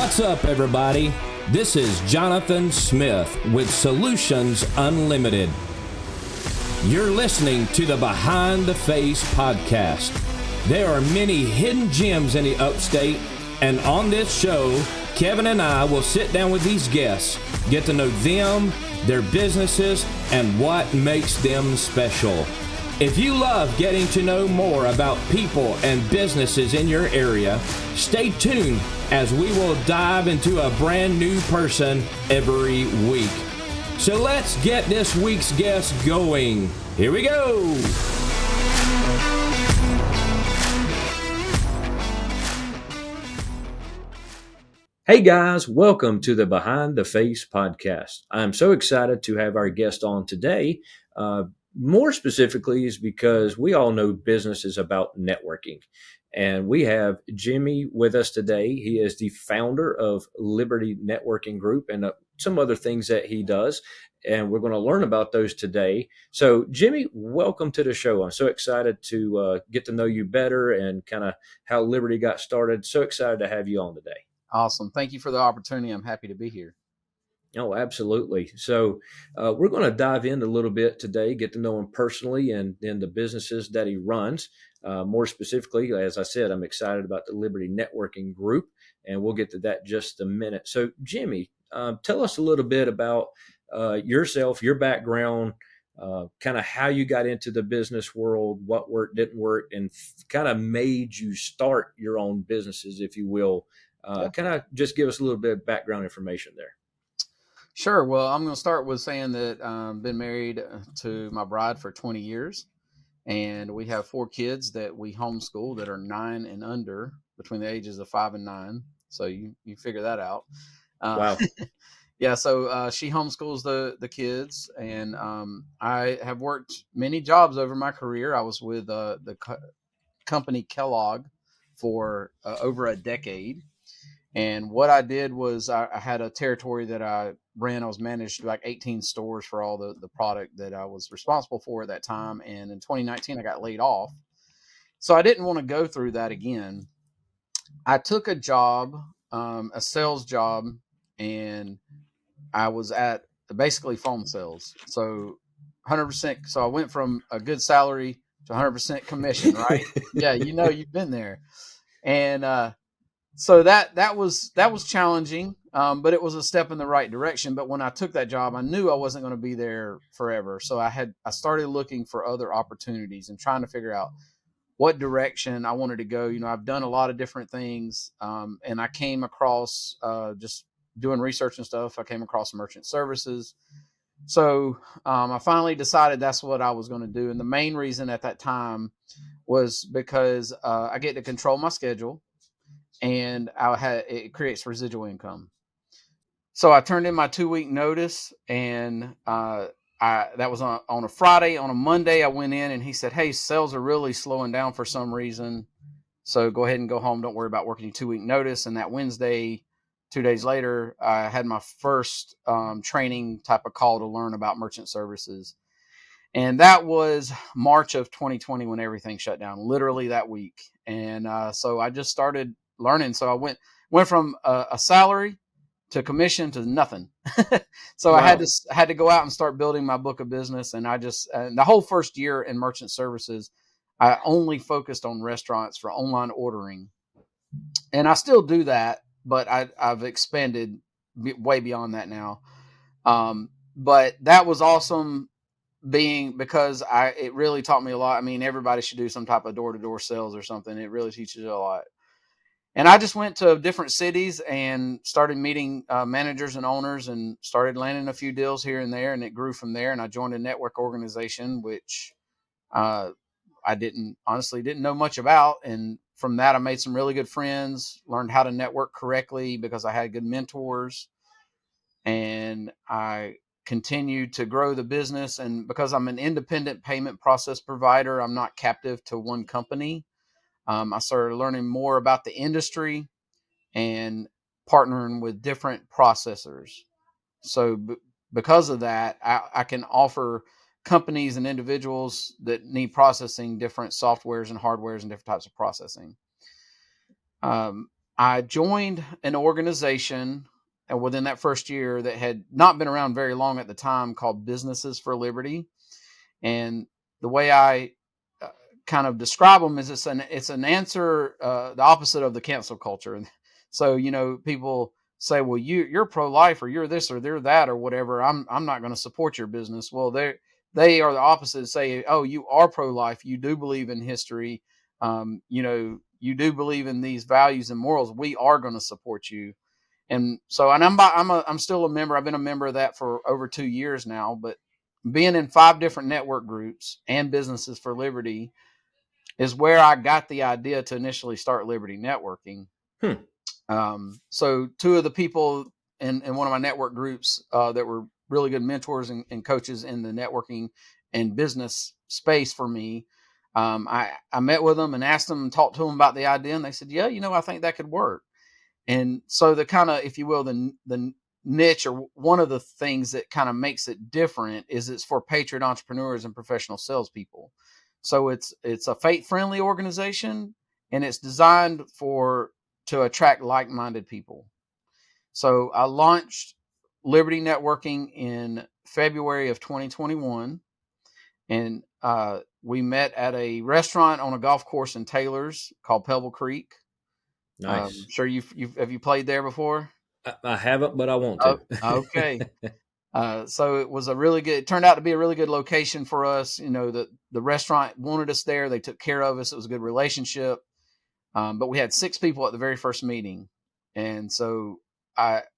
What's up, everybody? This is Jonathan Smith with Solutions Unlimited. You're listening to the Behind the Face podcast. There are many hidden gems in the upstate, and on this show, Kevin and I will sit down with these guests, get to know them, their businesses, and what makes them special. If you love getting to know more about people and businesses in your area, stay tuned as we will dive into a brand new person every week. So let's get this week's guest going. Here we go. Hey guys, welcome to the Behind the Face podcast. I'm so excited to have our guest on today. More specifically is because we all know business is about networking. And we have Jimmy with us today. He is the founder of Liberty Networking Group and some other things that he does. And we're going to learn about those today. So Jimmy, welcome to the show. I'm so excited to get to know you better and kind of how Liberty got started. So excited to have you on today. Awesome. Thank you for the opportunity. I'm happy to be here. Oh, absolutely. So we're going to dive in a little bit today, get to know him personally and the businesses that he runs. More specifically, as I said, I'm excited about the Liberty Networking Group, and we'll get to that just a minute. So, Jimmy, tell us a little bit about yourself, your background, kind of how you got into the business world, what worked, didn't work, and kind of made you start your own businesses, if you will. Kind of just give us a little bit of background information there. Sure. Well, I'm going to start with saying that I've been married to my bride for 20 years, and we have 4 kids that we homeschool that are 9 and under, between the ages of 5 and 9. So you figure that out. Wow. Yeah. So she homeschools the kids, and I have worked many jobs over my career. I was with the company Kellogg for over a decade. And what I did was I had a territory that I ran. I was managed like 18 stores for all the product that I was responsible for at that time. And in 2019, I got laid off. So I didn't want to go through that again. I took a job, a sales job, and I was at basically phone sales. So 100%. So I went from a good salary to 100% commission, right? Yeah, you've been there. And so that was challenging, but it was a step in the right direction. But when I took that job, I knew I wasn't going to be there forever. So I started looking for other opportunities and trying to figure out what direction I wanted to go. I've done a lot of different things, and I came across just doing research and stuff. I came across merchant services. So I finally decided that's what I was going to do. And the main reason at that time was because I get to control my schedule. And it creates residual income. So I turned in my 2-week notice, and that was on a Friday. On a Monday, I went in, and he said, "Hey, sales are really slowing down for some reason. So go ahead and go home. Don't worry about working your 2-week notice." And that Wednesday, 2 days later, I had my first training type of call to learn about merchant services. And that was March of 2020 when everything shut down, literally that week. And so I just started learning. So I went from a salary to commission to nothing. So wow. I had to go out and start building my book of business. And the whole first year in merchant services, I only focused on restaurants for online ordering. And I still do that, but I've expanded way beyond that now. But that was awesome because it really taught me a lot. I mean, everybody should do some type of door-to-door sales or something. It really teaches you a lot. And I just went to different cities and started meeting managers and owners and started landing a few deals here and there. And it grew from there. And I joined a network organization, which I honestly didn't know much about. And from that, I made some really good friends, learned how to network correctly because I had good mentors. And I continued to grow the business. And because I'm an independent payment process provider, I'm not captive to one company. I started learning more about the industry and partnering with different processors. So because of that, I can offer companies and individuals that need processing different softwares and hardwares and different types of processing. I joined an organization within that first year that had not been around very long at the time, called Businesses for Liberty. And the way I uh, kind of describe them is it's an answer, the opposite of the cancel culture. And so, people say, well, you're pro-life, or you're this or they're that or whatever. I'm not going to support your business. Well, they are the opposite. Say, oh, you are pro-life. You do believe in history. You do believe in these values and morals. We are going to support you. And so, and I'm still a member. I've been a member of that for over 2 years now, but being in 5 different network groups and Businesses for Liberty is where I got the idea to initially start Liberty Networking. Hmm. So 2 of the people in one of my network groups that were really good mentors and coaches in the networking and business space for me, I met with them and asked them and talked to them about the idea, and they said, yeah, I think that could work. And so the kind of, if you will, the niche, or one of the things that kind of makes it different, is it's for patriot entrepreneurs and professional salespeople. So it's a faith-friendly organization, and it's designed to attract like-minded people. So I launched Liberty Networking in February of 2021, and we met at a restaurant on a golf course in Taylor's called Pebble Creek. Nice. Sure, have you played there before? I haven't, but I want Oh, to. okay. So it was it turned out to be a really good location for us. The restaurant wanted us there. They took care of us. It was a good relationship. But we had 6 people at the very first meeting. And so let's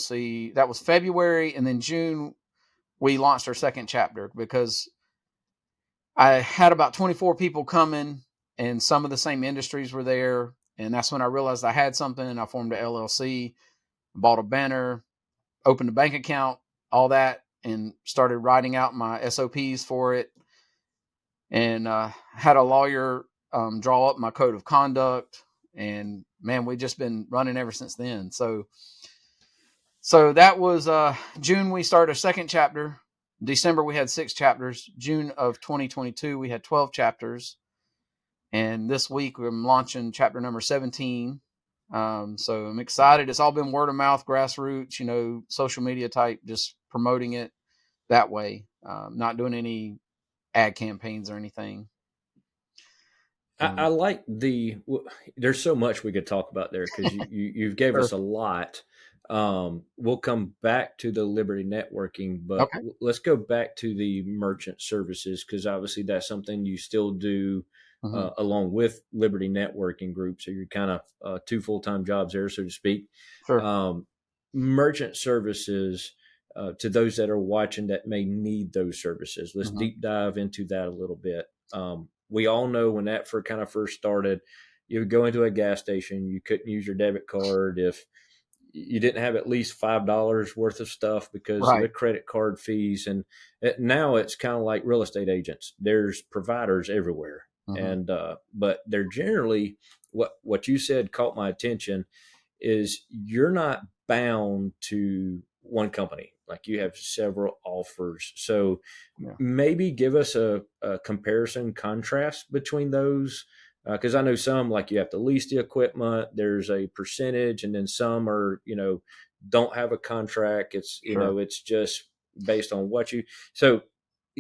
see, that was February. And then June, we launched our second chapter, because I had about 24 people coming, and some of the same industries were there. And that's when I realized I had something, and I formed an LLC, bought a banner, opened a bank account, all that, and started writing out my SOPs for it. And had a lawyer draw up my code of conduct. And man, we've just been running ever since then. So that was June. We started a second chapter. December, we had 6 chapters. June of 2022, we had 12 chapters. And this week, I'm launching chapter number 17. So I'm excited. It's all been word of mouth, grassroots, social media type, just promoting it that way. Not doing any ad campaigns or anything. I like there's so much we could talk about there, because you've gave Sure. us a lot. We'll come back to the Liberty Networking, but Okay. let's go back to the merchant services, because obviously that's something you still do Mm-hmm. along with Liberty Networking Group. So you're kind of 2 full-time jobs there, so to speak. Sure. Um, Merchant services, to those that are watching that may need those services. Let's Mm-hmm. deep dive into that a little bit. We all know when that first started, you would go into a gas station, you couldn't use your debit card if you didn't have at least $5 worth of stuff because of the Right. credit card fees. And now it's kind of like real estate agents. There's providers everywhere, Mm-hmm. and but they're generally, what you said caught my attention, is you're not bound to one company. Like, you have several offers. So Yeah. maybe give us a comparison contrast between those, because I know some, like, you have to lease the equipment, there's a percentage, and then some are, don't have a contract. It's, Sure. it's just based on what you. So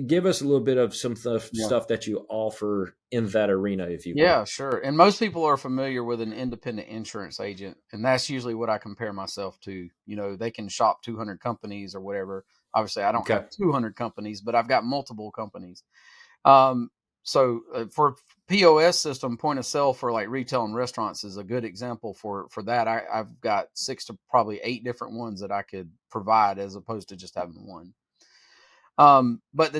give us a little bit of some Yeah. stuff that you offer in that arena, if you will. Yeah, sure. And most people are familiar with an independent insurance agent, and that's usually what I compare myself to. They can shop 200 companies or whatever. Obviously, I don't Okay. have 200 companies, but I've got multiple companies. Um, so for POS system, point of sale for like retail and restaurants is a good example for that. I've got 6 to probably 8 different ones that I could provide, as opposed to just having one. But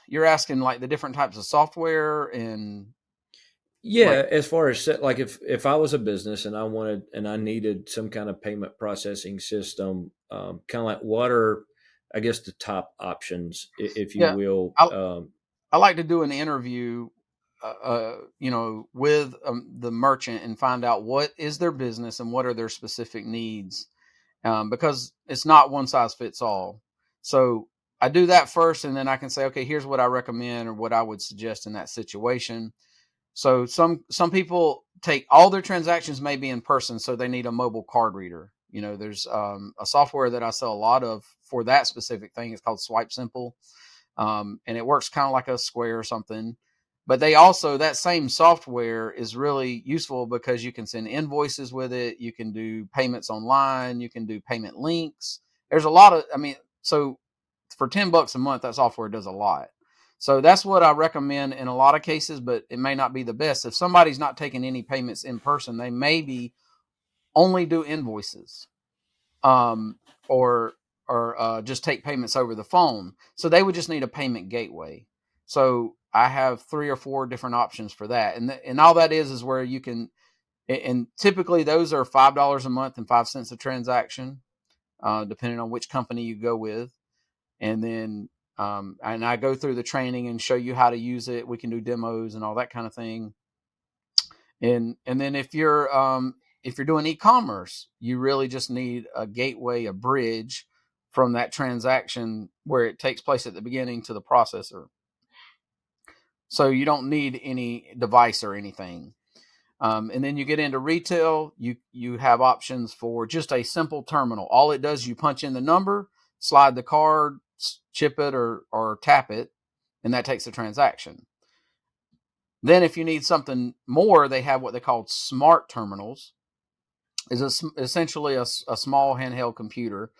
you're asking like the different types of software and like, Yeah, as far as like, if I was a business and I needed some kind of payment processing system, kind of like, what are, I guess, the top options, if you yeah, will. I, I like to do an interview, with the merchant, and find out what is their business and what are their specific needs, because it's not one size fits all. So I do that first, and then I can say, okay, here's what I recommend or what I would suggest in that situation. So some people take all their transactions may be in person, so they need a mobile card reader. There's a software that I sell a lot of for that specific thing. It's called Swipe Simple, and it works kind of like a Square or something. But they also, that same software is really useful because you can send invoices with it. You can do payments online. You can do payment links. There's a lot of, so for $10 a month, that software does a lot. So that's what I recommend in a lot of cases, but it may not be the best. If somebody's not taking any payments in person, they maybe only do invoices, or just take payments over the phone. So they would just need a payment gateway. So I have 3 or 4 different options for that. And all that is where you can, and typically those are $5 a month and 5 cents a transaction, depending on which company you go with. And then, and I go through the training and show you how to use it. We can do demos and all that kind of thing. And then if you're doing e-commerce, you really just need a gateway, a bridge from that transaction where it takes place at the beginning to the processor. So you don't need any device or anything. And then you get into retail, you have options for just a simple terminal. All it does, you punch in the number, slide the card, chip it or tap it, and that takes the transaction. Then if you need something more, they have what they call smart terminals. Is essentially a small handheld computer,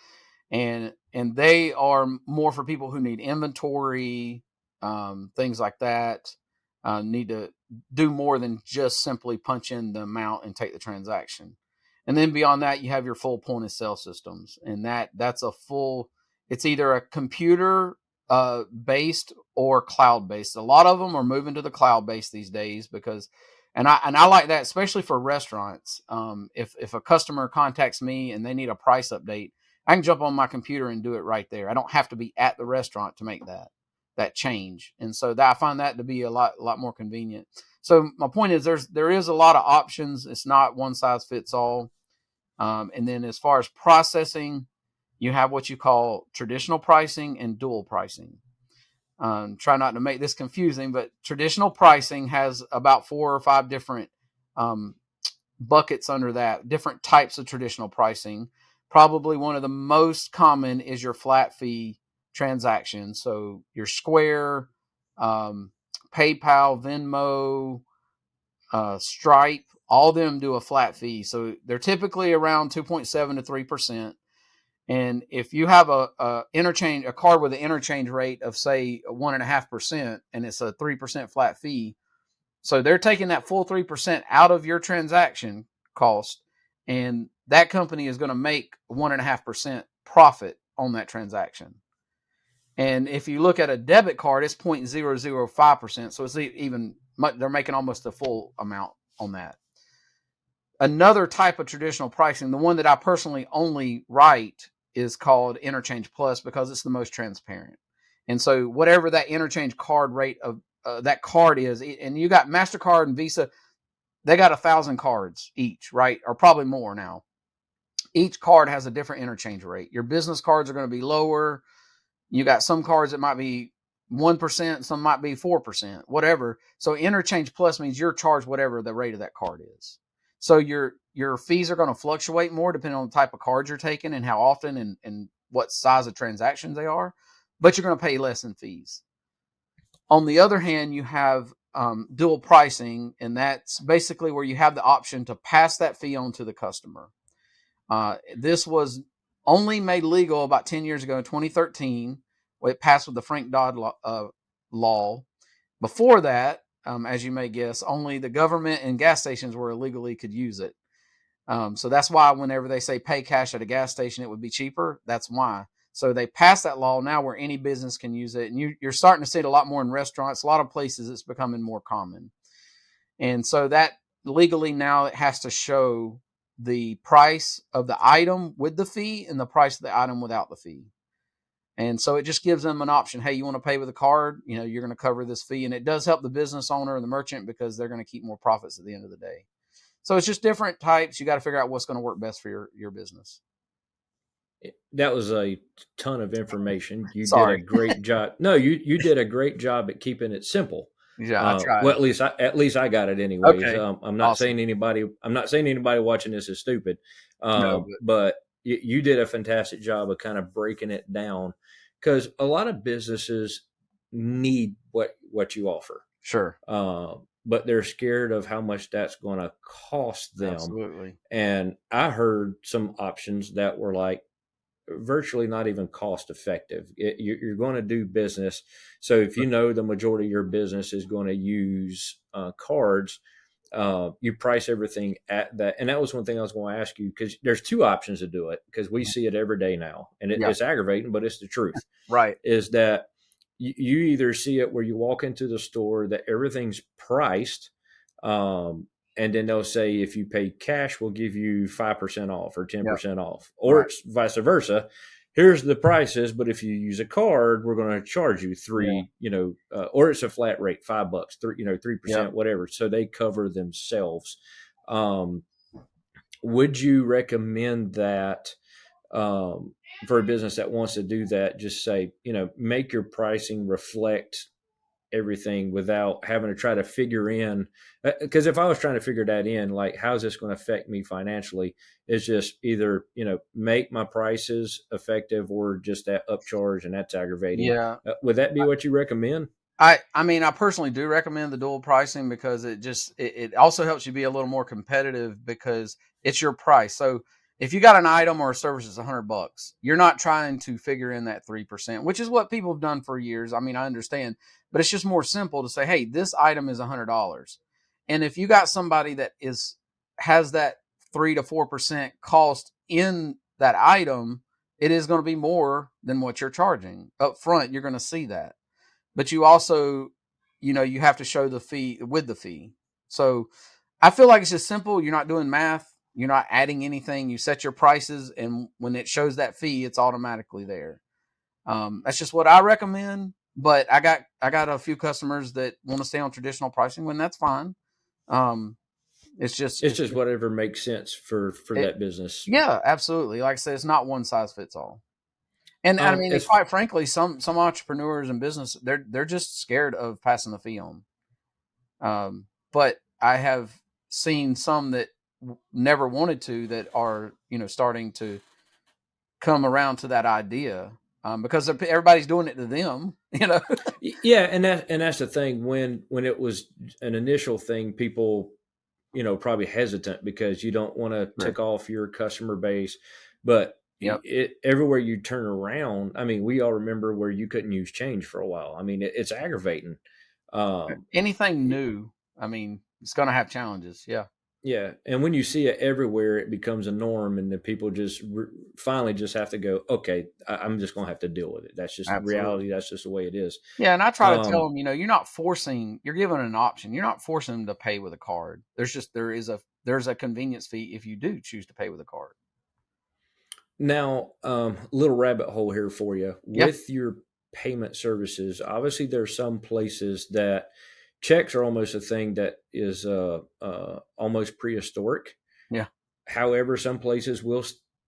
and they are more for people who need inventory, things like that, need to do more than just simply punch in the amount and take the transaction. And then beyond that, you have your full point of sale systems, and that's a full. It's either a computer based or cloud based. A lot of them are moving to the cloud based these days because, and I like that, especially for restaurants. If a customer contacts me and they need a price update, I can jump on my computer and do it right there. I don't have to be at the restaurant to make that change. And so I find that to be a lot more convenient. So my point is there is a lot of options. It's not one size fits all. And then as far as processing, you have what you call traditional pricing and dual pricing. Try not to make this confusing, but traditional pricing has about 4 or 5 different buckets under that, different types of traditional pricing. Probably one of the most common is your flat fee transaction. So your Square, PayPal, Venmo, Stripe, all of them do a flat fee. So they're typically around 2.7 to 3%. And if you have a card with an interchange rate of say 1.5%, and it's a 3% flat fee, so they're taking that full 3% out of your transaction cost, and that company is going to make 1.5% profit on that transaction. And if you look at a debit card, it's 0.005%. So it's even they're making almost the full amount on that. Another type of traditional pricing, the one that I personally only write, is called Interchange Plus because it's the most transparent. And so whatever that interchange card rate of that card is, and you got MasterCard and Visa, they got 1,000 cards each, right? Or probably more now. Each card has a different interchange rate. Your business cards are going to be lower. You got some cards that might be 1%, some might be 4%, whatever. So Interchange Plus means you're charged whatever the rate of that card is. So your fees are going to fluctuate more depending on the type of cards you're taking and how often and what size of transactions they are, but you're going to pay less in fees. On the other hand, you have dual pricing, and that's basically where you have the option to pass that fee on to the customer. This was only made legal about 10 years ago in 2013. It passed with the Frank-Dodd law. Before that, as you may guess, only the government and gas stations were illegally could use it. So that's why whenever they say pay cash at a gas station, it would be cheaper. That's why. So they passed that law now where any business can use it. And you're starting to see it a lot more in restaurants. A lot of places it's becoming more common. And so that legally now it has to show the price of the item with the fee and the price of the item without the fee. And so it just gives them an option. Hey, you want to pay with a card? You're going to cover this fee. And it does help the business owner and the merchant because they're going to keep more profits at the end of the day. So it's just different types. You got to figure out what's going to work best for your business. That was a ton of information. You Sorry. did a great job. No, you did a great job at keeping it simple. Yeah, I Well, tried. at least I got it anyways. Okay, I'm not saying awesome. anybody watching this is stupid. No, but But you did a fantastic job of kind of breaking it down, because a lot of businesses need what you offer, sure, but they're scared of how much that's going to cost them. absolutely. And I heard some options that were like virtually not even cost effective. You're going to do business. So if you know the majority of your business is going to use cards, you price everything at that. And that was one thing I was going to ask you, because there's two options to do it, because we see it every day now, and Yeah, it's aggravating, but it's the truth. right. Is that you either see it where you walk into the store that everything's priced, um, and then they'll say, if you pay cash, we'll give you 5% off or Yep, 10% off, or right. it's vice versa. Here's the prices, but if you use a card, we're going to charge you Yeah, three, or it's a flat rate, $5, 3%, yep. whatever. So they cover themselves. Um, would you recommend that, um, for a business that wants to do that? Just say, make your pricing reflect everything without having to try to figure in, because if I was trying to figure that in, like, how's this going to affect me financially, it's just either make my prices effective or just that upcharge, and that's aggravating. Yeah. Would that be what you recommend? I mean, I personally do recommend the dual pricing because it also helps you be a little more competitive because it's your price. So if you got an item or a service that's $100, you're not trying to figure in that 3%, which is what people have done for years. I mean, I understand, but it's just more simple to say, hey, this item is $100. And if you got somebody that has that 3 to 4% cost in that item, it is going to be more than what you're charging up front. You're going to see that, but you also, you have to show the fee with the fee. So I feel like it's just simple. You're not doing math. You're not adding anything. You set your prices, and when it shows that fee, it's automatically there. That's just what I recommend. But I got a few customers that want to stay on traditional pricing, when that's fine. Um, it's just It's just whatever makes sense for it. that business. Yeah, absolutely. Like I said, it's not one size fits all. And I mean, As quite frankly, some entrepreneurs and business, they're just scared of passing the fee on. But I have seen some that never wanted to, that are starting to come around to that idea, because everybody's doing it to them. Yeah, and that's the thing. When it was an initial thing, people, probably hesitant because you don't want to Sure. tick off your customer base. But Yep. everywhere you turn around, I mean, we all remember where you couldn't use change for a while. I mean, it's aggravating. Um, Anything new, I mean, it's going to have challenges. Yeah, yeah, and when you see it everywhere, it becomes a norm, and the people just finally just have to go, okay, I'm just going to have to deal with it. That's just absolutely. reality. That's just the way it is. Yeah, and I try to tell Um, them, you're not forcing. You're giving an option. You're not forcing them to pay with a card. There's a convenience fee if you do choose to pay with a card. Now, little rabbit hole here for you Yeah, with your payment services. Obviously, there are some places that checks are almost a thing that is almost prehistoric. yeah, However, some places will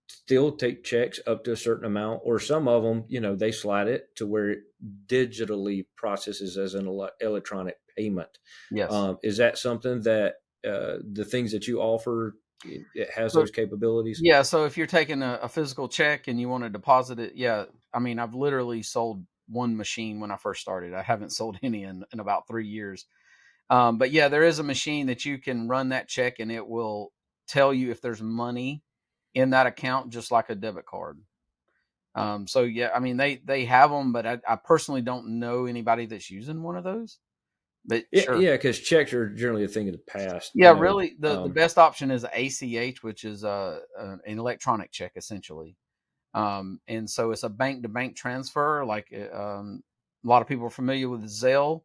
still take checks up to a certain amount, or some of them, they slide it to where it digitally processes as an electronic payment. yes. Is that something that the things that you offer, it has So those capabilities? yeah, so if you're taking a physical check and you want to deposit it, yeah, I mean, I've literally sold one machine when I first started. I haven't sold any in about 3 years. But yeah, there is a machine that you can run that check, and it will tell you if there's money in that account, just like a debit card. So yeah, I mean, they have them, but I personally don't know anybody that's using one of those. But Yeah, sure. yeah, because checks are generally a thing of the past. Yeah, really, the Um, best option is ACH, which is an electronic check essentially. And so it's a bank to bank transfer. Like a lot of people are familiar with Zelle,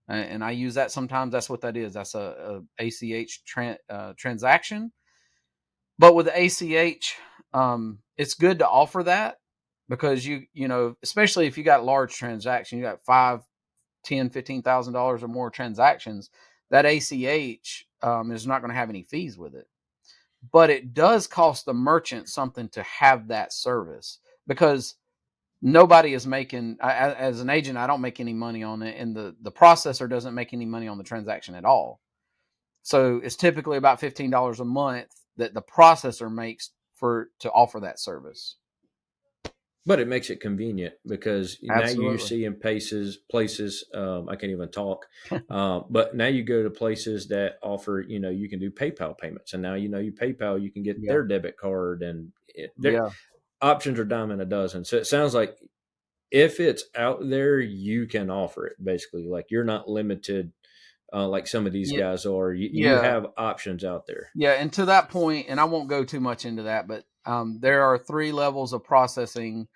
and I use that sometimes. That's what that is. That's a ACH transaction. But with the ACH, it's good to offer that because especially if you got large transaction, you got 5, 10, $15,000 or more transactions. That ACH is not going to have any fees with it, but it does cost the merchant something to have that service, because nobody is making, as an agent, I don't make any money on it, and the processor doesn't make any money on the transaction at all. So it's typically about $15 a month that the processor makes to offer that service. But it makes it convenient because now you Absolutely. see in places, I can't even talk, but now you go to places that offer, you can do PayPal payments, and now you PayPal, you can get Yeah. their debit card, and their Yeah. options are dime in a dozen. So it sounds like if it's out there, you can offer it. Basically, like you're not limited, like some of these Yeah. guys are. You Yeah. have options out there. Yeah. And to that point, and I won't go too much into that, but there are 3 levels of processing.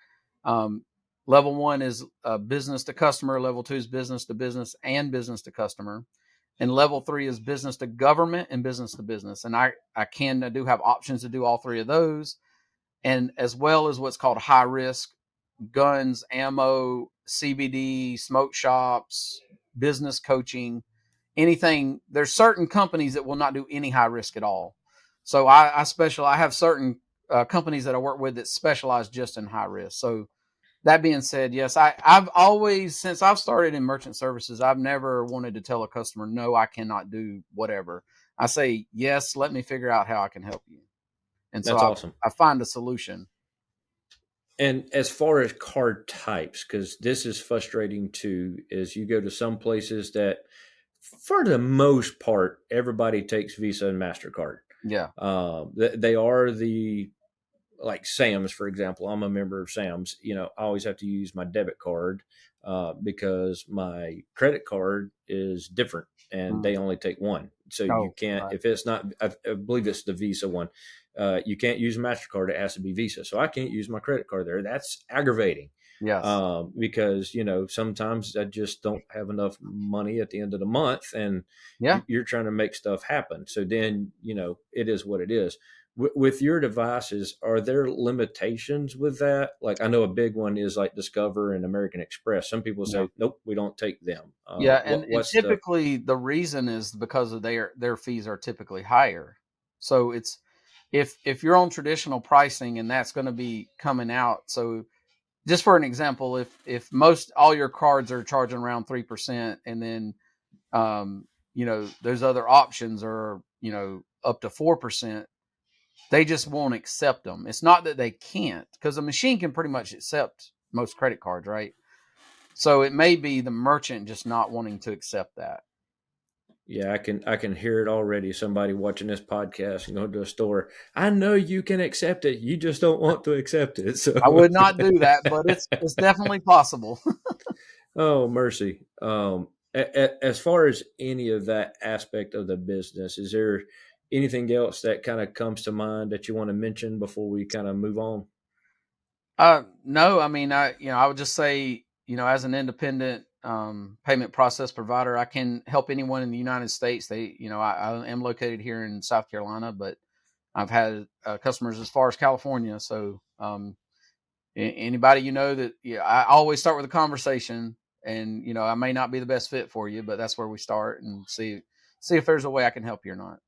Um, Level 1 is business to customer. Level 2 is business to business and business to customer. And level 3 is business to government and business to business. And I do have options to do all 3 of those. And as well as what's called high risk: guns, ammo, CBD, smoke shops, business coaching, anything. There's certain companies that will not do any high risk at all. So I have certain companies that I work with that specialize just in high risk. So that being said, yes, I've always, since I've started in merchant services, I've never wanted to tell a customer, no, I cannot do whatever. I say, yes, let me figure out how I can help you. And so That's awesome. I find a solution. And as far as card types, because this is frustrating too, is you go to some places that, for the most part, everybody takes Visa and Mastercard. Yeah. They are the, like Sam's, for example. I'm a member of Sam's. I always have to use my debit card because my credit card is different, and Mm. they only take one. So you Oh, can't, right. if it's not, I believe it's the Visa one. You can't use Mastercard. It has to be Visa. So I can't use my credit card there. That's aggravating Yes. because sometimes I just don't have enough money at the end of the month, and Yeah. you're trying to make stuff happen. So then it is what it is. With your devices, are there limitations with that? Like, I know a big one is like Discover and American Express. Some people Yeah. say, nope, we don't take them. Yeah. And What's the typically the reason is because of their fees are typically higher. So it's, if you're on traditional pricing and that's going to be coming out. So just for an example, if most all your cards are charging around 3%, and then there's other options are up to 4%, they just won't accept them. It's not that they can't, because a machine can pretty much accept most credit cards, right? So it may be the merchant just not wanting to accept that. Yeah, I can hear it already. Somebody watching this podcast and going to a store. I know you can accept it. You just don't want to accept it. I So, would not do that, but it's definitely possible. oh mercy. As far as any of that aspect of the business, is there anything else that kind of comes to mind that you want to mention before we kind of move on? No, I mean, I would just say, as an independent payment process provider, I can help anyone in the United States. I am located here in South Carolina, but I've had customers as far as California. So anybody that, yeah, I always start with a conversation, and I may not be the best fit for you, but that's where we start and see if there's a way I can help you or not.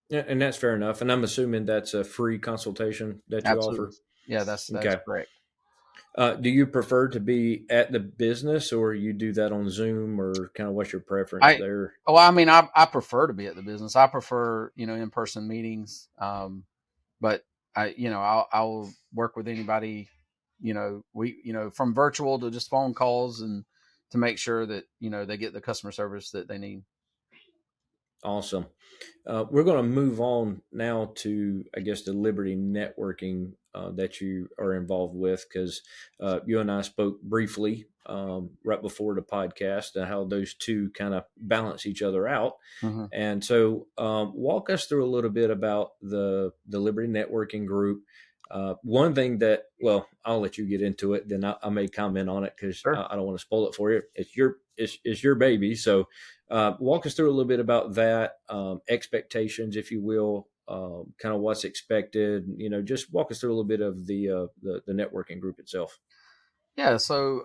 Yeah, and that's fair enough. And I'm assuming that's a free consultation that you Absolutely, offer. yeah, that's Okay. correct. Do you prefer to be at the business, or you do that on Zoom, or kind of what's your preference I there? well, I mean, I prefer to be at the business. I prefer in person meetings. But I'll work with anybody. We from virtual to just phone calls, and to make sure that they get the customer service that they need. Awesome. We're going to move on now to, I guess, the Liberty networking that you are involved with, because you and I spoke briefly right before the podcast and how those two kind of balance each other out. Mm-hmm. And so, walk us through a little bit about the Liberty networking group. One thing that, well, I'll let you get into it, then I may comment on it because Sure. I don't want to spoil it for you. It's your baby, so walk us through a little bit about that, expectations, if you will, kind of what's expected. Just walk us through a little bit of the networking group itself. Yeah. So,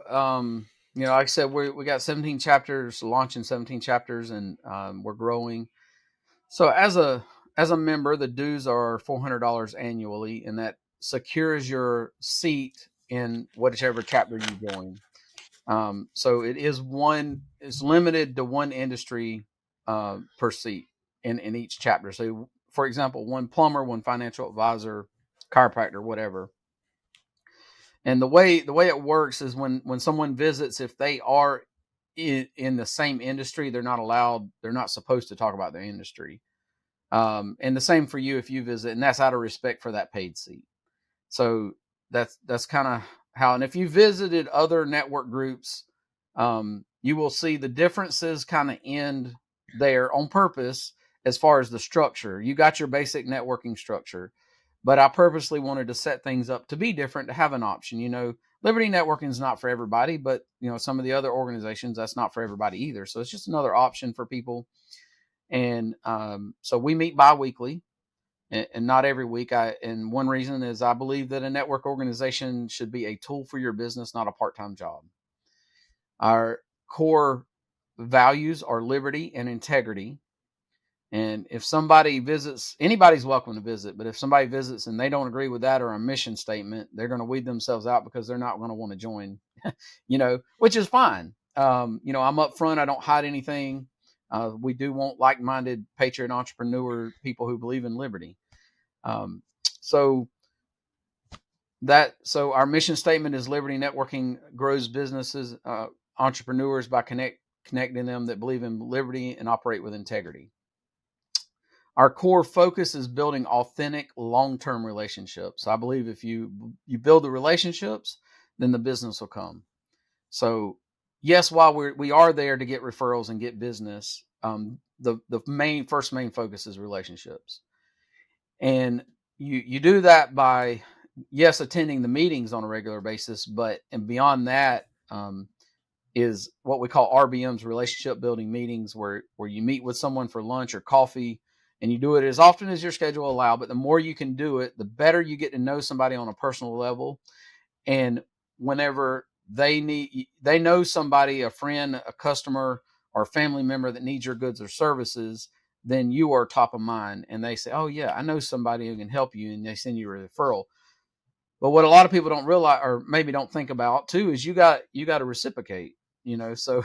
like I said, we got 17 chapters, launching 17 chapters, and we're growing. So as a member, the dues are $400 annually, and that secures your seat in whichever chapter you join. So it's limited to one industry per seat in each chapter. So, for example, one plumber, one financial advisor, chiropractor, whatever. And the way it works is when someone visits, if they are in the same industry, they're not supposed to talk about their industry. And the same for you if you visit, and that's out of respect for that paid seat. So that's kind of how. And if you visited other network groups, you will see the differences kind of end there on purpose as far as the structure. You got your basic networking structure, but I purposely wanted to set things up to be different, to have an option. Liberty Networking is not for everybody, but some of the other organizations, that's not for everybody either. So it's just another option for people. And so we meet bi-weekly and not every week. And one reason is I believe that a network organization should be a tool for your business, not a part-time job. Our core values are liberty and integrity. And if somebody visits, anybody's welcome to visit, but if somebody visits and they don't agree with that or a mission statement, they're going to weed themselves out because they're not going to want to join, which is fine. I'm upfront. I don't hide anything. We do want like-minded patriot entrepreneur people who believe in liberty. So our mission statement is Liberty Networking grows businesses, entrepreneurs by connecting them that believe in liberty and operate with integrity. Our core focus is building authentic, long-term relationships. I believe if you build the relationships, then the business will come. So yes, while we are there to get referrals and get business, the main focus is relationships. And you do that by, yes, attending the meetings on a regular basis, and beyond that is what we call RBMs, relationship building meetings, where you meet with someone for lunch or coffee, and you do it as often as your schedule allows. But the more you can do it, the better you get to know somebody on a personal level. And whenever they know somebody, a friend, a customer, or a family member that needs your goods or services, then you are top of mind. And they say, oh yeah, I know somebody who can help you. And they send you a referral. But what a lot of people don't realize, or maybe don't think about too, is you got to reciprocate, so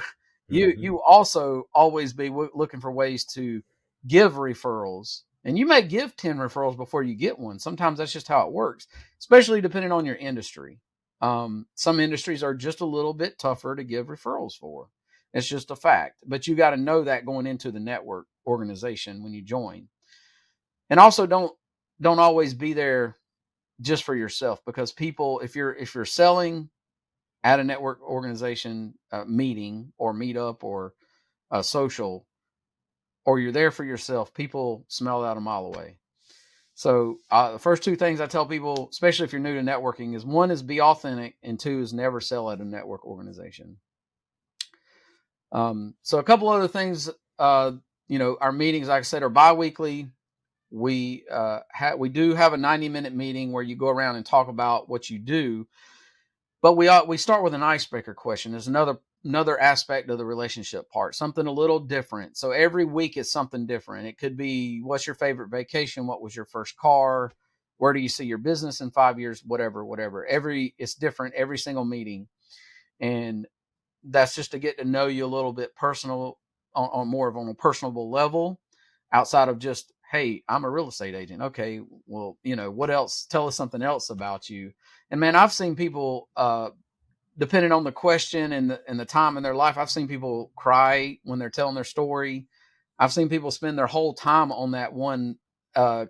you also always be looking for ways to give referrals. And you may give 10 referrals before you get one. Sometimes that's just how it works, especially depending on your industry. Some industries are just a little bit tougher to give referrals for. It's just a fact. But you got to know that going into the network organization when you join. And also don't always be there just for yourself, because people, if you're selling at a network organization meeting or meetup or a social, or you're there for yourself, people smell that a mile away. So the first two things I tell people, especially if you're new to networking, is one is be authentic, and two is never sell at a network organization. So a couple other things, our meetings, like I said, are bi-weekly. We do have a 90-minute meeting where you go around and talk about what you do, but we start with an icebreaker question. There's another aspect of the relationship part, something a little different. So every week is something different. It could be, what's your favorite vacation? What was your first car? Where do you see your business in 5 years? Whatever. It's different every single meeting. And that's just to get to know you a little bit personal, on more of on a personable level, outside of just, hey, I'm a real estate agent. Okay, well, what else? Tell us something else about you. And man, I've seen people, depending on the question and the time in their life, I've seen people cry when they're telling their story. I've seen people spend their whole time on that one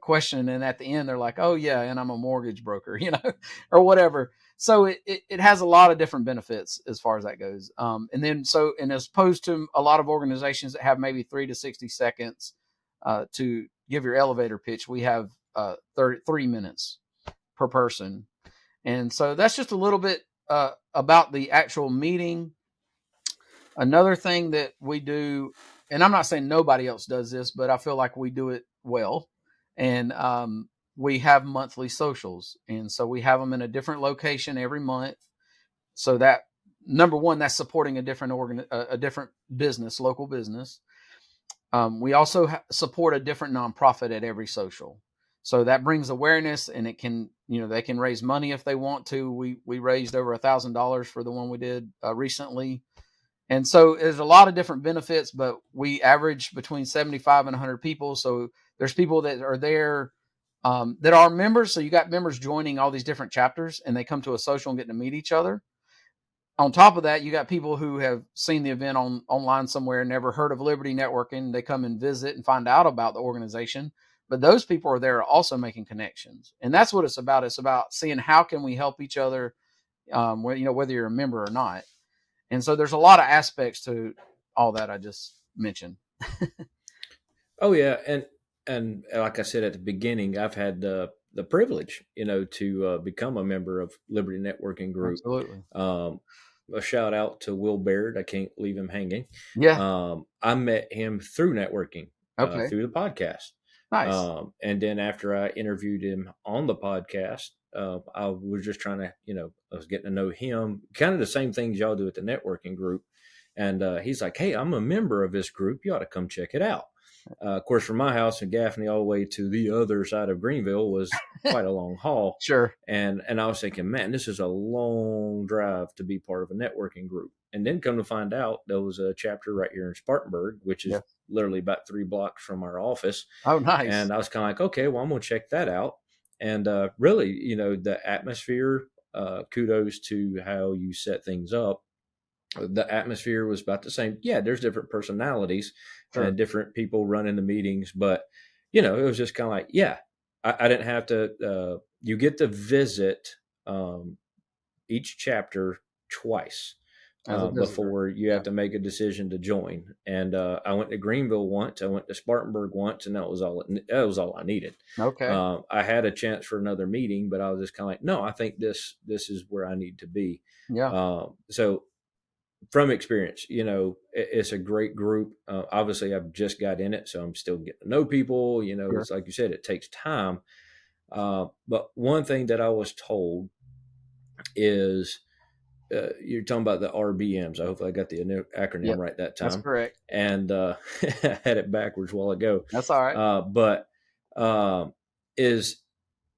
question, and at the end they're like, oh yeah, and I'm a mortgage broker, or whatever. So it has a lot of different benefits as far as that goes. And as opposed to a lot of organizations that have maybe 3 to 60 seconds to give your elevator pitch, we have 3 minutes per person. And so that's just a little bit about the actual meeting. Another thing that we do, and I'm not saying nobody else does this, but I feel like we do it well. And we have monthly socials. And so we have them in a different location every month. So that, number one, that's supporting a different business, local business. We also support a different nonprofit at every social. So that brings awareness, and it can, they can raise money if they want to. We raised over $1,000 for the one we did recently. And so there's a lot of different benefits, but we average between 75 and 100 people. So there's people that are there that are members. So you got members joining all these different chapters, and they come to a social and get to meet each other. On top of that, you got people who have seen the event online somewhere, never heard of Liberty Networking. They come and visit and find out about the organization. But those people are there also making connections. And that's what it's about. It's about seeing how can we help each other, whether you're a member or not. And so there's a lot of aspects to all that I just mentioned. Oh yeah, and like I said at the beginning, I've had the privilege, to become a member of Liberty Networking Group. Absolutely. A shout out to Will Baird. I can't leave him hanging. Yeah. I met him through networking, Okay. through the podcast. Nice. And then after I interviewed him on the podcast, I was just trying to, I was getting to know him, kind of the same things y'all do at the networking group. And he's like, hey, I'm a member of this group. You ought to come check it out. Of course, from my house in Gaffney all the way to the other side of Greenville was quite a long haul. Sure. And I was thinking, man, this is a long drive to be part of a networking group. And then come to find out, there was a chapter right here in Spartanburg, which is literally about 3 blocks from our office. Oh, nice. And I was kind of like, okay, well, I'm going to check that out. And really, the atmosphere, kudos to how you set things up. The atmosphere was about the same. Yeah, there's different personalities and different people running the meetings, but it was just kind of like, yeah, I didn't have to. You get to visit each chapter twice before you have to make a decision to join. And I went to Greenville once, I went to Spartanburg once, and that was all I needed. Okay. I had a chance for another meeting, but I was just kind of like, no, I think this is where I need to be. Yeah. So from experience, it's a great group. Obviously, I've just got in it, so I'm still getting to know people. It's like you said, it takes time. But one thing that I was told is you're talking about the RBMs. I hope I got the acronym right that time. That's correct. And I had it backwards a while ago. That's all right. But is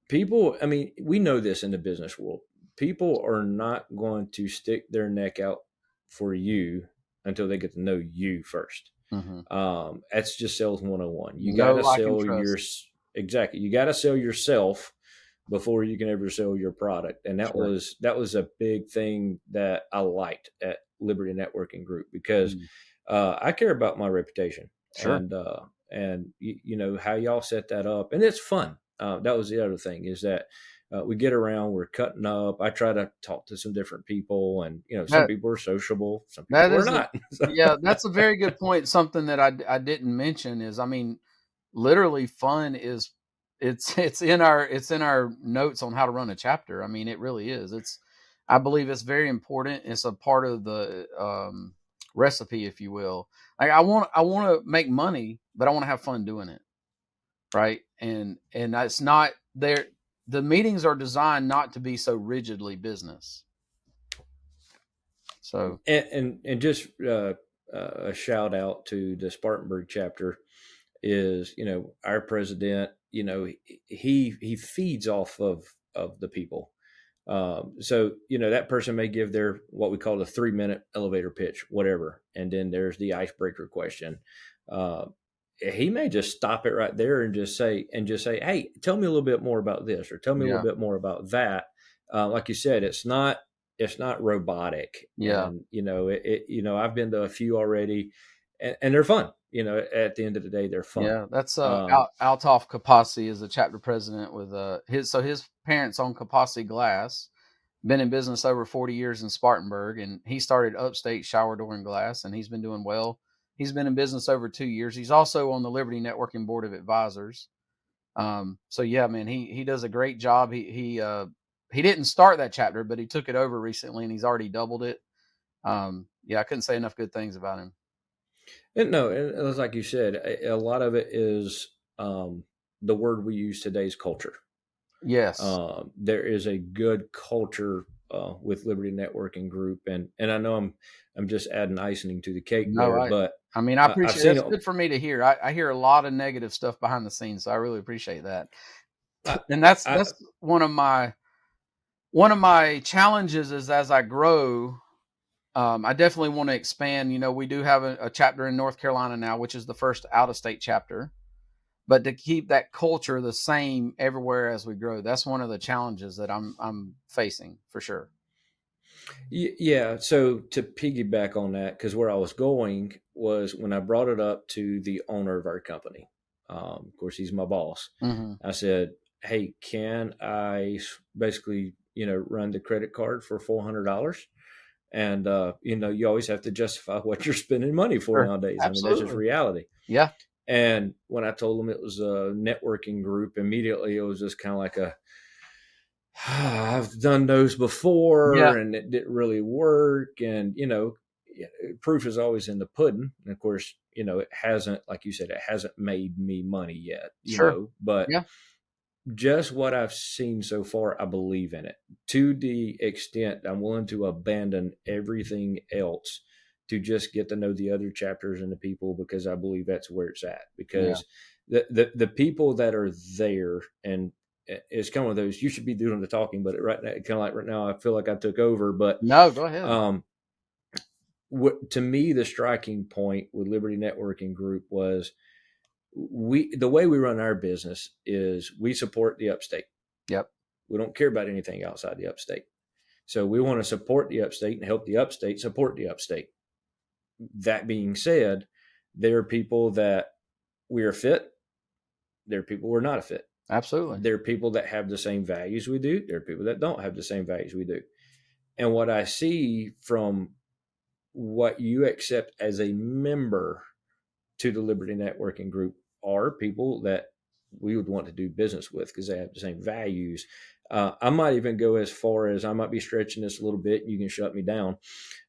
people, I mean, we know this in the business world. People are not going to stick their neck out for you until they get to know you first. Mm-hmm. That's just sales 101. You got to sell you got to sell yourself before you can ever sell your product. And that was a big thing that I liked at Liberty Networking Group, because I care about my reputation. Sure. And how y'all set that up, and it's fun. That was the other thing, is that we get around, we're cutting up. I try to talk to some different people, and some people are sociable, some people are not. Yeah, that's a very good point. Something that I didn't mention is, I mean, literally fun is it's in our notes on how to run a chapter. I mean, it really is. I believe it's very important. It's a part of the recipe, if you will. Like I want to make money, but I want to have fun doing it. Right. And that's not there. The meetings are designed not to be so rigidly business. So, and just a shout out to the Spartanburg chapter is, our president, he feeds off of the people. So, that person may give their, what we call the 3-minute elevator pitch, whatever. And then there's the icebreaker question. He may just stop it right there and just say, hey, tell me a little bit more about this, or tell me a little bit more about that. Like you said, it's not robotic. Yeah. And, I've been to a few already, and they're fun. At the end of the day, they're fun. Yeah. That's Althoff Kapasi is the chapter president with his parents own Kapasi Glass, been in business over 40 years in Spartanburg, and he started Upstate Shower Door and Glass, and he's been doing well. He's been in business over 2 years. He's also on the Liberty Networking Board of Advisors. So yeah, man, he does a great job. He didn't start that chapter, but he took it over recently, and he's already doubled it. I couldn't say enough good things about him. And no, it was like you said, a lot of it is the word we use today is culture. Yes. There is a good culture with Liberty Networking Group, and I know I'm just adding icing to the cake but I mean, I appreciate it. It's good for me to hear. I hear a lot of negative stuff behind the scenes, so I really appreciate that. And that's one of my challenges is as I grow, I definitely want to expand. We do have a chapter in North Carolina now, which is the first out-of-state chapter. But to keep that culture the same everywhere as we grow, that's one of the challenges that I'm facing for sure. Yeah. So to piggyback on that, because where I was going was when I brought it up to the owner of our company. Of course, he's my boss. Mm-hmm. I said, "Hey, can I basically, run the credit card for $400?" And you always have to justify what you're spending money for nowadays. Absolutely. I mean, that's just reality. Yeah. And when I told him it was a networking group, immediately it was just kind of like I've done those before and it didn't really work. And, proof is always in the pudding. And of course, it hasn't, like you said, it hasn't made me money yet, but just what I've seen so far, I believe in it to the extent I'm willing to abandon everything else to just get to know the other chapters and the people, because I believe that's where it's at. Because the people that are there, and it's kind of those, you should be doing the talking, but right now, kind of like right now, I feel like I took over. But no, go ahead. To me, the striking point with Liberty Networking Group was the way we run our business is we support the upstate. Yep. We don't care about anything outside the upstate. So we want to support the upstate and help the upstate support the upstate. That being said, there are people that we are fit. There are people we're not a fit. Absolutely. There are people that have the same values we do. There are people that don't have the same values we do. And what I see from what you accept as a member to the Liberty Networking Group are people that we would want to do business with because they have the same values. I might even go as far as, I might be stretching this a little bit, and you can shut me down.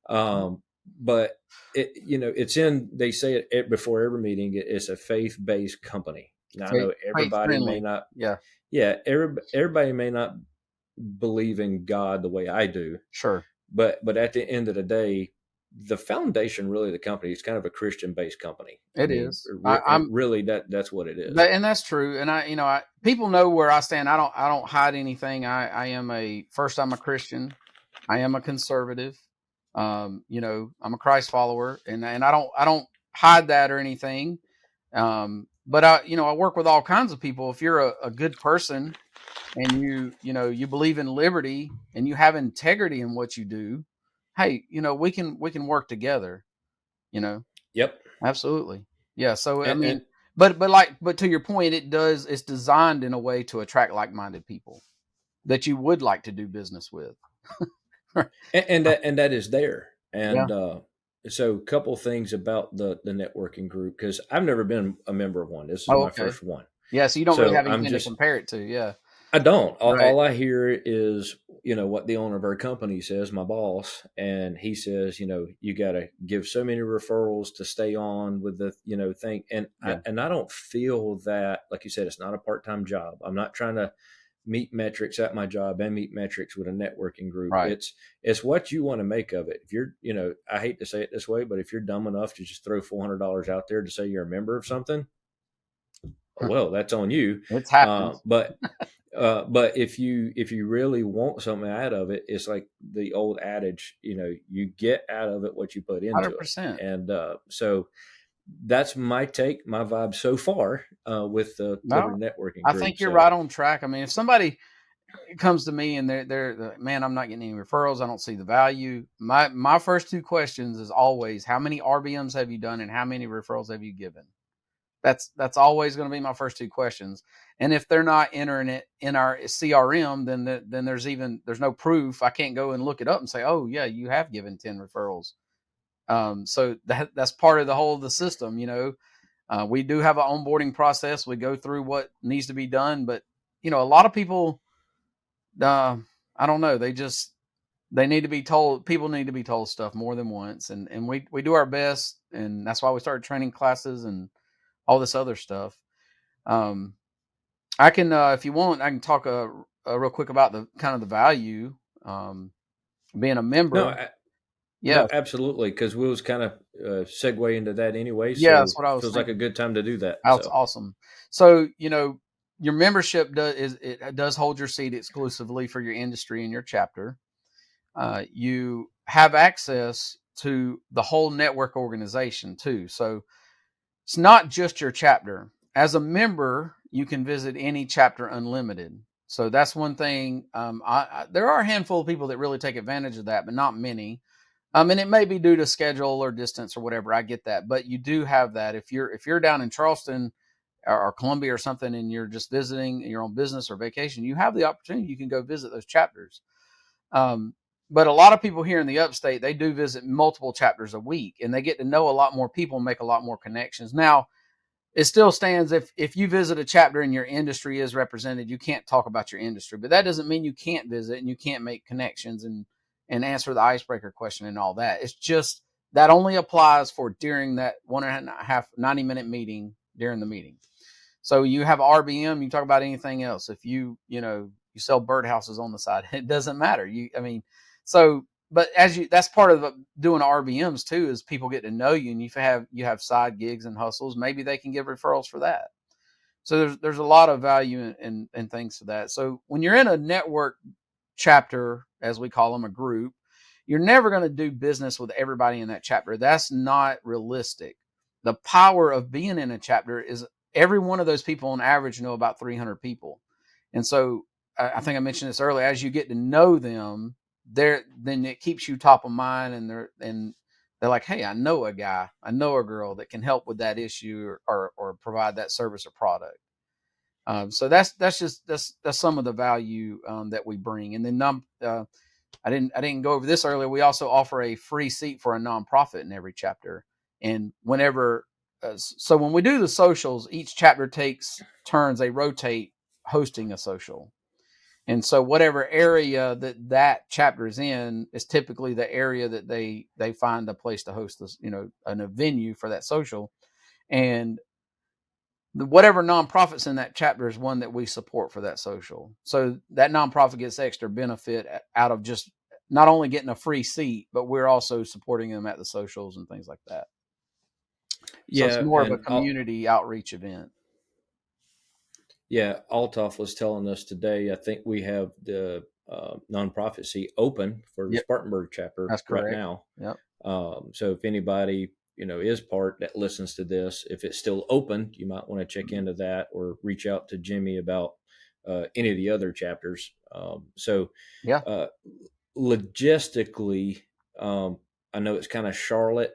But it's they say it before every meeting, it's a faith-based company. Now, I know everybody may not, everybody may not believe in God the way I do. Sure. But at the end of the day, the foundation really of the company is kind of a Christian-based company. It is. Really that's what it is. And that's true. And people know where I stand. I don't hide anything. I'm a Christian. I am a conservative. I'm a Christ follower, and I don't hide that or anything. But I work with all kinds of people. If you're a good person and you believe in liberty and you have integrity in what you do, hey, we can work together, Yep. Absolutely. Yeah. So, but to your point, it's designed in a way to attract like-minded people that you would like to do business with. and that is there. And, so a couple things about the networking group, because I've never been a member of one. This is my first one. Yeah. So you don't really have anything to compare it to. Yeah. I don't. All I hear is, what the owner of our company says, my boss, and he says, you got to give so many referrals to stay on with the, thing. And I don't feel that, like you said, it's not a part-time job. I'm not trying to meet metrics at my job and meet metrics with a networking group. Right. It's what you want to make of it. If you're, I hate to say it this way, but if you're dumb enough to just throw $400 out there to say you're a member of something, well, that's on you. It's happened. But if you really want something out of it, it's like the old adage, you get out of it what you put into 100%. it. And so that's my vibe so far with the Liberty Networking group. I think you're right on track. I mean, if somebody comes to me and they're man, I'm not getting any referrals, I don't see the value. My first two questions is always, how many RBMs have you done and how many referrals have you given? That's always going to be my first two questions. And if they're not entering it in our CRM, then there's no proof. I can't go and look it up and say, oh yeah, you have given 10 referrals. So that's part of the system. We do have an onboarding process. We go through what needs to be done, but a lot of people, I don't know. They need to be told. People need to be told stuff more than once, and we do our best, and that's why we started training classes and all this other stuff. I can, if you want, I can talk real quick about the kind of the value, being a member. No, absolutely. Because we was kind of segue into that anyway. So yeah, that's what I was feels thinking. Like a good time to do that. That's awesome. So, your membership does hold your seat exclusively for your industry and your chapter. You have access to the whole network organization too. So it's not just your chapter. As a member, you can visit any chapter unlimited. So that's one thing. There are a handful of people that really take advantage of that, but not many. And it may be due to schedule or distance or whatever. I get that, but you do have that. If you're down in Charleston or Columbia or something, and you're just visiting your own business or vacation, you have the opportunity. You can go visit those chapters. But a lot of people here in the upstate, they do visit multiple chapters a week, and they get to know a lot more people and make a lot more connections. Now, it still stands if you visit a chapter and your industry is represented, you can't talk about your industry, but that doesn't mean you can't visit and you can't make connections and answer the icebreaker question and all that. It's just that only applies for during that 1.5 90-minute meeting during the meeting. So you have RBM, you talk about anything else. If you sell birdhouses on the side, it doesn't matter. But that's part of doing RBMs too, is people get to know you, and you have side gigs and hustles. Maybe they can give referrals for that. So there's a lot of value in things to that. So when you're in a network chapter, as we call them, a group, you're never going to do business with everybody in that chapter. That's not realistic. The power of being in a chapter is every one of those people on average know about 300 people. And so I think I mentioned this earlier, as you get to know them, then it keeps you top of mind, and they're like, hey, I know a guy, I know a girl that can help with that issue or provide that service or product. So that's some of the value that we bring. And then I didn't go over this earlier. We also offer a free seat for a nonprofit in every chapter. And so when we do the socials, each chapter takes turns. They rotate hosting a social. And so whatever area that chapter is in is typically the area that they find a place to host this, a venue for that social. And whatever nonprofit's in that chapter is one that we support for that social. So that nonprofit gets extra benefit out of just not only getting a free seat, but we're also supporting them at the socials and things like that. So it's more of a community outreach event. Yeah, Althoff was telling us today, I think we have the nonprofit seat open for the Spartanburg chapter right now. Yep. So if anybody, is part that listens to this, if it's still open, you might want to check into that or reach out to Jimmy about any of the other chapters. Logistically, I know it's kind of Charlotte,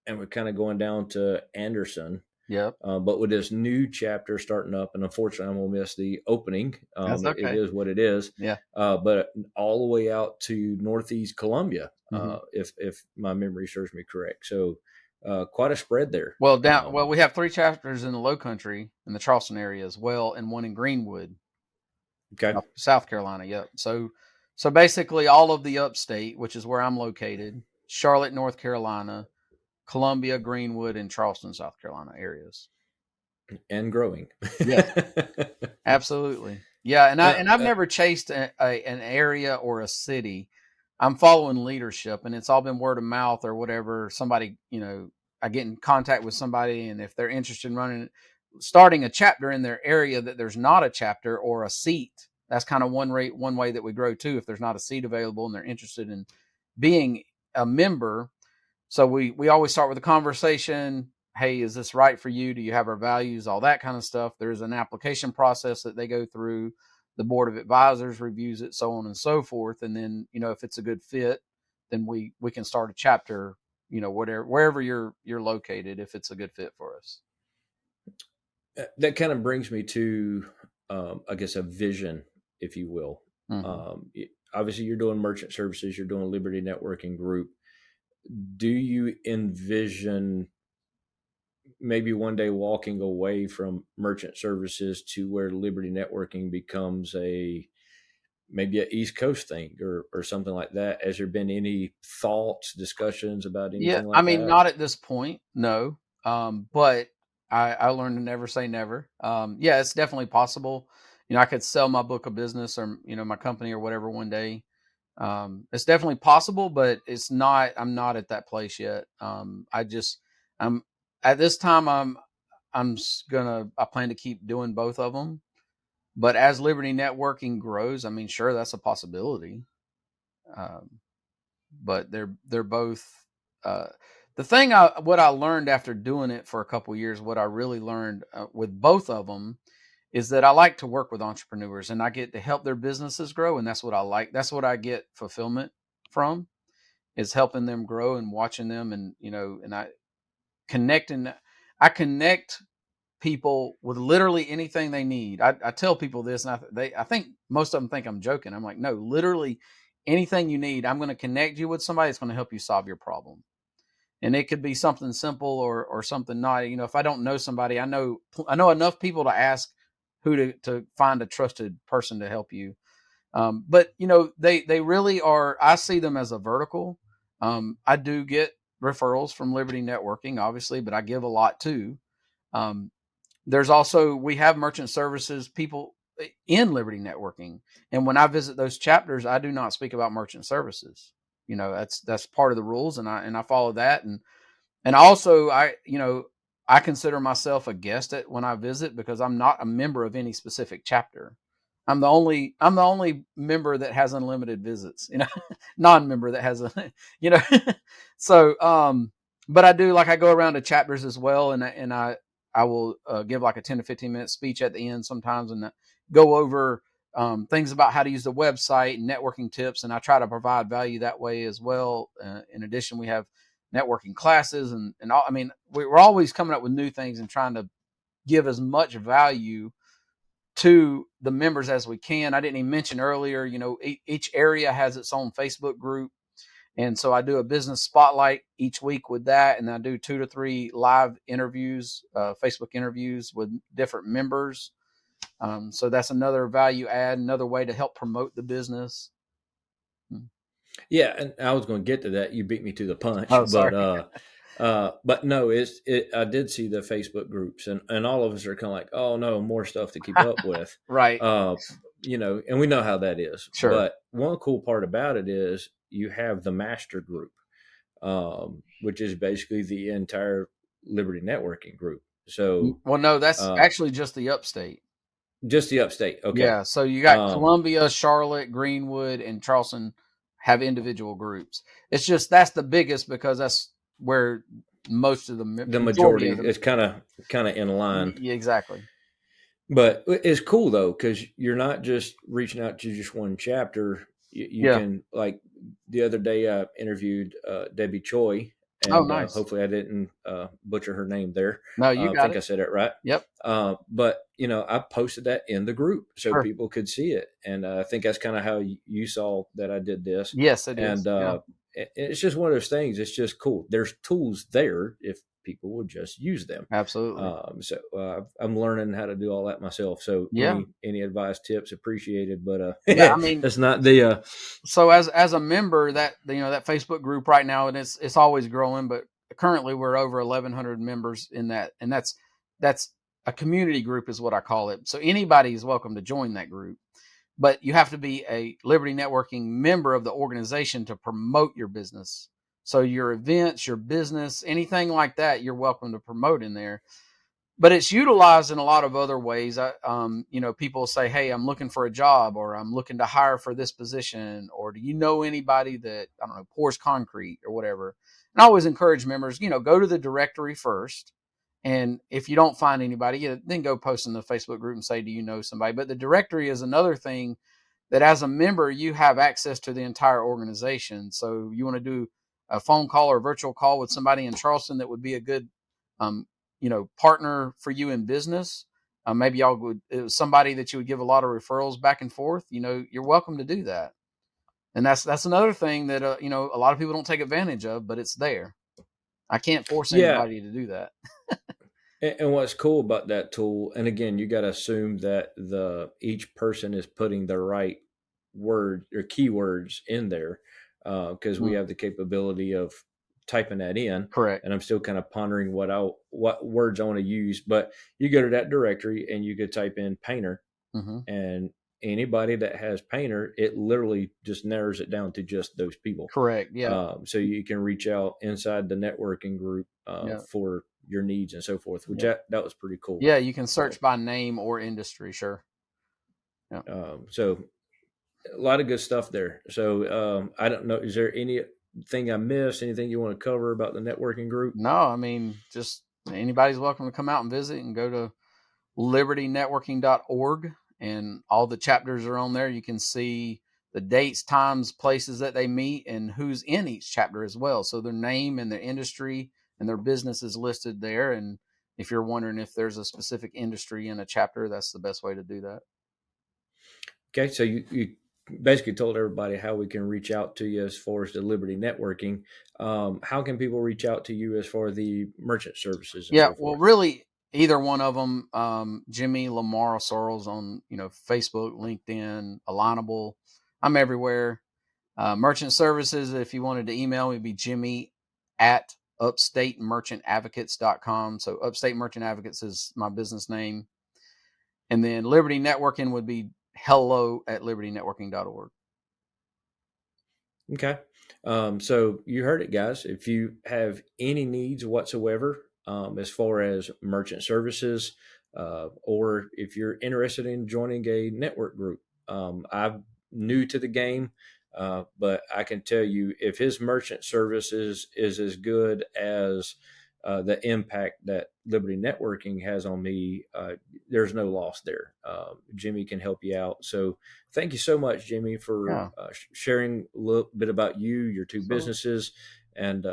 and we're kind of going down to Anderson. Yep. But with this new chapter starting up, and unfortunately, I'm gonna miss the opening. That's okay. It is what it is. Yeah. But all the way out to Northeast Columbia, if my memory serves me correct. So quite a spread there. Well, we have 3 chapters in the Low Country in the Charleston area as well, and one in Greenwood, South Carolina. Yep. So basically, all of the upstate, which is where I'm located, Charlotte, North Carolina, Columbia, Greenwood, and Charleston, South Carolina areas, and growing. Yeah, absolutely. Yeah, and I've never chased an area or a city. I'm following leadership, and it's all been word of mouth or whatever. Somebody, I get in contact with somebody, and if they're interested in starting a chapter in their area that there's not a chapter or a seat, that's kind of one way that we grow too. If there's not a seat available and they're interested in being a member. So we always start with a conversation. Hey, is this right for you? Do you have our values? All that kind of stuff. There's an application process that they go through. The board of advisors reviews it, so on and so forth. And then, if it's a good fit, then we can start a chapter, wherever you're located, if it's a good fit for us. That kind of brings me to, I guess, a vision, if you will. Mm-hmm. Obviously, you're doing merchant services. You're doing Liberty Networking Group. Do you envision maybe one day walking away from merchant services to where Liberty Networking becomes maybe an East Coast thing or something like that? Has there been any thoughts, discussions about anything like that? Not at this point, no. But I learned to never say never. It's definitely possible. I could sell my book of business or, my company or whatever one day. It's definitely possible, but it's not. I'm not at that place yet. I'm at this time. I plan to keep doing both of them. But as Liberty Networking grows, I mean, sure, that's a possibility. But they're both. The thing what I learned after doing it for a couple of years, what I really learned with both of them, is that I like to work with entrepreneurs and I get to help their businesses grow, and that's what I like. That's what I get fulfillment from, is helping them grow and watching them, and and I connect people with literally anything they need. I tell people this, and I think most of them think I'm joking. I'm like, no, literally anything you need, I'm going to connect you with somebody that's going to help you solve your problem. And it could be something simple or something not. If I don't know somebody, I know enough people to ask who to find a trusted person to help you. But they really are. I see them as a vertical. I do get referrals from Liberty Networking, obviously, but I give a lot too. There's also, we have merchant services people in Liberty Networking, and when I visit those chapters, I do not speak about merchant services. That's part of the rules, and I follow that. And also, I consider myself a guest when I visit, because I'm not a member of any specific chapter. I'm the only member that has unlimited visits, non-member that has so, but I do, I go around to chapters as well. And I will give like a 10 to 15 minute speech at the end sometimes, and go over things about how to use the website and networking tips. And I try to provide value that way as well. In addition, we have networking classes and all. I mean, we're always coming up with new things and trying to give as much value to the members as we can. I didn't even mention earlier, each area has its own Facebook group. And so I do a business spotlight each week with that. And I do 2 to 3 live interviews, Facebook interviews with different members. So that's another value add, another way to help promote the business. Yeah, and I was going to get to that. You beat me to the punch, Oh, sorry. but no, I did see the Facebook groups, and all of us are kind of like, oh no, more stuff to keep up with, Right. And we know how that is. Sure. But one cool part about it is you have the master group, which is basically the entire Liberty Networking group. So, well, no, that's actually just the upstate. Just the upstate. Okay. Yeah. So you got Columbia, Charlotte, Greenwood, and Charleston have individual groups. It's just, that's the biggest, because that's where most of the majority is kind of in line. Yeah, exactly. But it's cool though, because you're not just reaching out to just one chapter. You can, like the other day, I interviewed Debbie Choi. And nice. Hopefully I didn't butcher her name there. No, you got it. I think I said it right. Yep. But I posted that in the group so sure. people could see it, and I think that's kind of how you saw that I did this. Yes, it is. And it's just one of those things. It's just cool. There's tools there if people would just use them. Absolutely. So I'm learning how to do all that myself. So any advice, tips, appreciated. But I mean, that's not the. So as a member, that that Facebook group right now, and it's always growing, but currently we're over 1,100 members in that, and that's a community group is what I call it. So anybody is welcome to join that group, but you have to be a Liberty Networking member of the organization to promote your business. So your events, your business, anything like that, you're welcome to promote in there. But it's utilized in a lot of other ways. People say, hey, I'm looking for a job, or I'm looking to hire for this position, or do you know anybody that, I don't know, pours concrete or whatever? And I always encourage members, go to the directory first. And if you don't find anybody, then go post in the Facebook group and say, do you know somebody? But the directory is another thing that as a member, you have access to the entire organization. So you want to do a phone call or a virtual call with somebody in Charleston that would be a good, partner for you in business. Maybe it was somebody that you would give a lot of referrals back and forth. You're welcome to do that. And that's another thing that, a lot of people don't take advantage of, but it's there. I can't force anybody to do that. And what's cool about that tool, and again, you got to assume that each person is putting the right word or keywords in there, because we have the capability of typing that in. Correct. And I'm still kind of pondering what words I want to use. But you go to that directory and you could type in painter, and anybody that has painter, it literally just narrows it down to just those people. Correct. Yeah. So you can reach out inside the networking group for your needs and so forth, which that was pretty cool. Yeah, you can search by name or industry. Sure. Yeah. So a lot of good stuff there. So I don't know, is there anything I missed, anything you want to cover about the networking group? No, I mean, just anybody's welcome to come out and visit, and go to libertynetworking.org, and all the chapters are on there. You can see the dates, times, places that they meet, and who's in each chapter as well. So their name and their industry and their business is listed there. And if you're wondering if there's a specific industry in a chapter, that's the best way to do that. Okay, so you basically told everybody how we can reach out to you as far as the Liberty Networking. How can people reach out to you as far as the merchant services? Yeah, well, really, either one of them, Jimmy, Lamar, or Sorrells on, Facebook, LinkedIn, Alignable. I'm everywhere. Merchant services, if you wanted to email me, would be Jimmy@upstatemerchantadvocates.com. So Upstate Merchant Advocates is my business name. And then Liberty Networking would be hello@libertynetworking.org. Okay. So you heard it, guys. If you have any needs whatsoever, as far as merchant services, or if you're interested in joining a network group, I'm new to the game, but I can tell you, if his merchant services is as good as the impact that Liberty Networking has on me, there's no loss there. Jimmy can help you out. So thank you so much, Jimmy, for sharing a little bit about you, your two businesses, and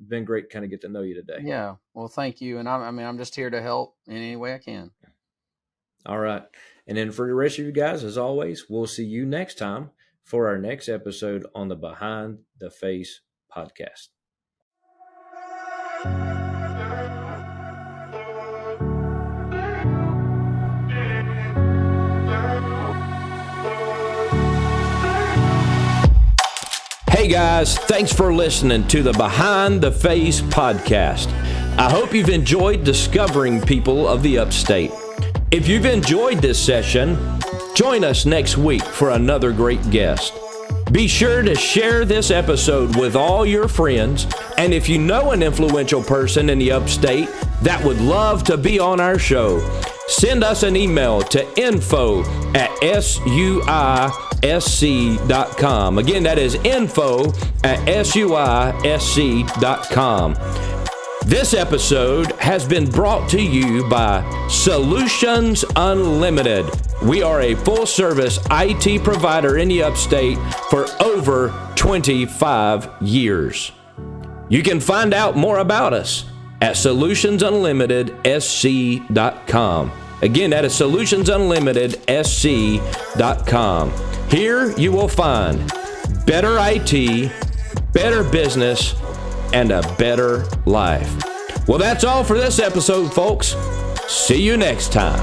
been great to kind of get to know you today. Yeah. Well, thank you. And I'm just here to help in any way I can. All right. And then for the rest of you guys, as always, we'll see you next time for our next episode on the Behind the Face podcast. Hey guys, thanks for listening to the Behind the Face podcast. I hope you've enjoyed discovering people of the upstate. If you've enjoyed this session, join us next week for another great guest. Be sure to share this episode with all your friends, and if you know an influential person in the upstate that would love to be on our show, send us an email to info@suisc.com. Again, that is info@suisc.com. This episode has been brought to you by Solutions Unlimited. We are a full-service IT provider in the upstate for over 25 years. You can find out more about us at solutionsunlimitedsc.com. Again, that is solutionsunlimitedsc.com. Here you will find better IT, better business, and a better life. Well, that's all for this episode, folks. See you next time.